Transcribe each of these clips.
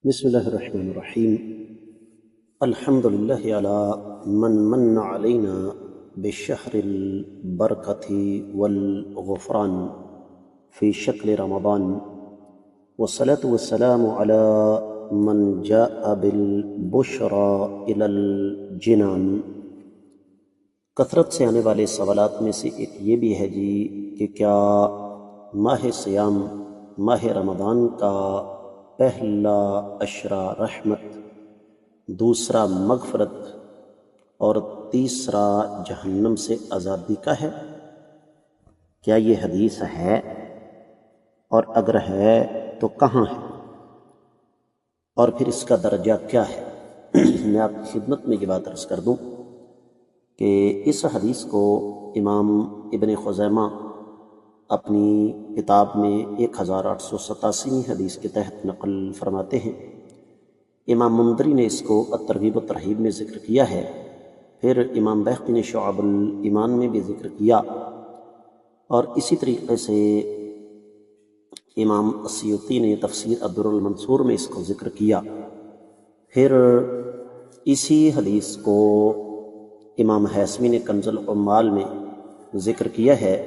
بسم اللہ الرحمن الرحیم الحمد للہ علی من علینا بشہر البرکۃ والغفران فی شکل رمضان والصلاة والسلام علی من جاء بالبشرى الی الجنان۔ کثرت سے آنے والے سوالات میں سے ایک یہ بھی ہے کہ کیا ماہ صیام ماہ رمضان کا پہلا عشرہ رحمت، دوسرا مغفرت اور تیسرا جہنم سے آزادی کا ہے؟ کیا یہ حدیث ہے؟ اور اگر ہے تو کہاں ہے؟ اور پھر اس کا درجہ کیا ہے؟ میں آپ کی خدمت میں یہ بات عرض کر دوں کہ اس حدیث کو امام ابن خزیمہ اپنی کتاب میں 1887ویں حدیث کے تحت نقل فرماتے ہیں۔ امام منذری نے اس کو الترغیب و ترہیب میں ذکر کیا ہے، پھر امام بیہقی نے شعب الایمان میں بھی ذکر کیا، اور اسی طریقے سے امام السیوطی نے تفسیر الدر المنصور میں اس کو ذکر کیا۔ پھر اسی حدیث کو امام حیثمی نے کنز العمال میں ذکر کیا ہے،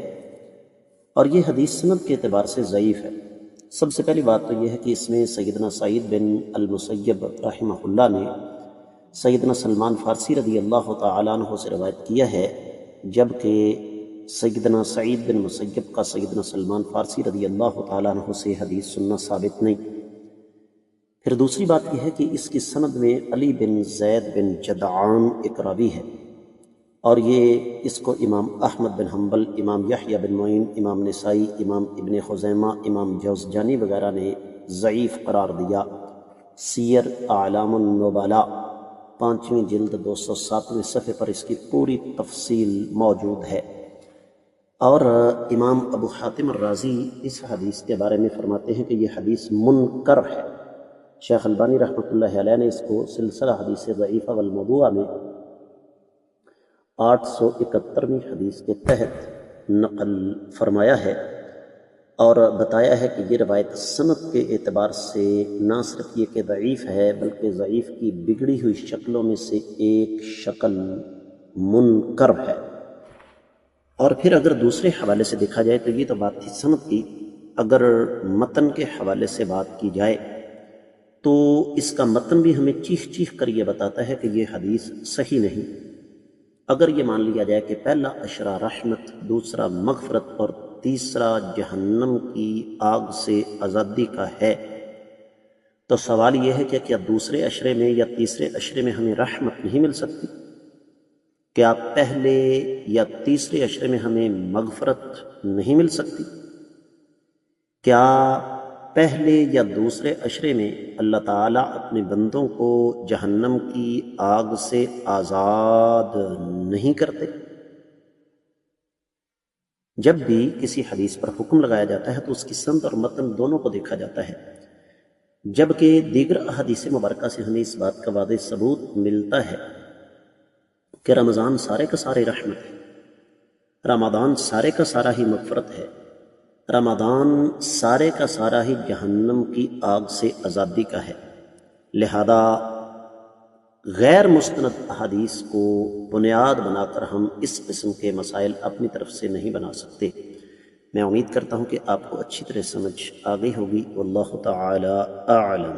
اور یہ حدیث سند کے اعتبار سے ضعیف ہے۔ سب سے پہلی بات تو یہ ہے کہ اس میں سیدنا سعید بن المسیب رحمہ اللہ نے سیدنا سلمان فارسی رضی اللہ تعالیٰ عنہ سے روایت کیا ہے، جبکہ سیدنا سعید بن مسیب کا سیدنا سلمان فارسی رضی اللہ تعالیٰ عنہ سے حدیث سننا ثابت نہیں۔ پھر دوسری بات یہ ہے کہ اس کی سند میں علی بن زید بن جدعان ایک راوی ہے، اور یہ اس کو امام احمد بن حنبل، امام یحییٰ بن معین، امام نسائی، امام ابن خزیمہ، امام جوزجانی وغیرہ نے ضعیف قرار دیا۔ سیر اعلام النبلاء 5ویں جلد 207ویں صفحے پر اس کی پوری تفصیل موجود ہے۔ اور امام ابو حاتم الرازی اس حدیث کے بارے میں فرماتے ہیں کہ یہ حدیث منکر ہے۔ شیخ البانی رحمۃ اللہ علیہ نے اس کو سلسلہ حدیث ضعیفہ والموضوعہ میں 871ویں حدیث کے تحت نقل فرمایا ہے، اور بتایا ہے کہ یہ روایت سند کے اعتبار سے نہ صرف یہ کہ ضعیف ہے، بلکہ ضعیف کی بگڑی ہوئی شکلوں میں سے ایک شکل منکر ہے۔ اور پھر اگر دوسرے حوالے سے دیکھا جائے تو یہ تو بات تھی سند کی، اگر متن کے حوالے سے بات کی جائے تو اس کا متن بھی ہمیں چیخ چیخ کر یہ بتاتا ہے کہ یہ حدیث صحیح نہیں۔ اگر یہ مان لیا جائے کہ پہلا عشرہ رحمت، دوسرا مغفرت اور تیسرا جہنم کی آگ سے آزادی کا ہے، تو سوال یہ ہے کہ کیا دوسرے عشرے میں یا تیسرے عشرے میں ہمیں رحمت نہیں مل سکتی؟ کیا پہلے یا تیسرے عشرے میں ہمیں مغفرت نہیں مل سکتی؟ کیا پہلے یا دوسرے عشرے میں اللہ تعالیٰ اپنے بندوں کو جہنم کی آگ سے آزاد نہیں کرتے؟ جب بھی کسی حدیث پر حکم لگایا جاتا ہے تو اس کی سند اور متن دونوں کو دیکھا جاتا ہے، جبکہ دیگر احادیث مبارکہ سے ہمیں اس بات کا واضح ثبوت ملتا ہے کہ رمضان سارے کا سارے رحمت ہے، رمضان سارے کا سارا ہی مغفرت ہے، رمضان سارے کا سارا ہی جہنم کی آگ سے آزادی کا ہے۔ لہذا غیر مستند احادیث کو بنیاد بنا کر ہم اس قسم کے مسائل اپنی طرف سے نہیں بنا سکتے۔ میں امید کرتا ہوں کہ آپ کو اچھی طرح سمجھ آ گئی ہوگی۔ واللہ تعالی اعلم۔